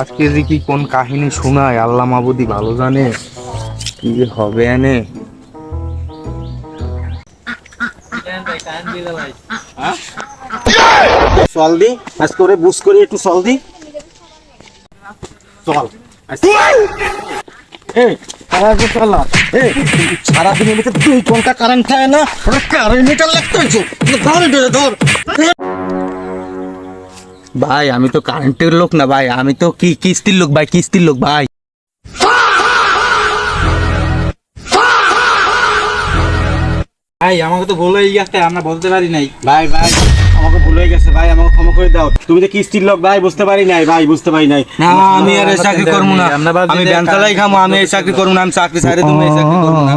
আজকে যে কি কোন কাহিনী শোনায় আল্লাহ মাবুদি ভালো জানে। কি যে হবে এনে। চল দি আজ করে বুঝ করি একটু চল দি চল এই সারাদিনের ভিতরে 2 ঘন্টা কারেন্ট থাকে না, ওটা কারেন্ট মিটার লাগতে হয়েছে ধর। ভাই আমি তো কারেন্টের লোক না ভাই, আমি তো কি কিস্তির লোক ভাই, কিস্তির লোক ভাই। ভাই আমাকে তো ভুল হয়ে গেছে, আমরা বলতে পারি নাই। ভাই আমাকে ভুল হয়ে গেছে ভাই, আমাকে ক্ষমা করে দাও। তুমি তো কিস্তির লোক ভাই, বুঝতে পারি নাই ভাই, বুঝতে পারি নাই। না আমি আর এই চাকরি করবো না, আমি ব্যান চালাই খামো, আমি এই চাকরি করবো না, আমি চাকরি ছাড়ে তুমি এই চাকরি করবো না।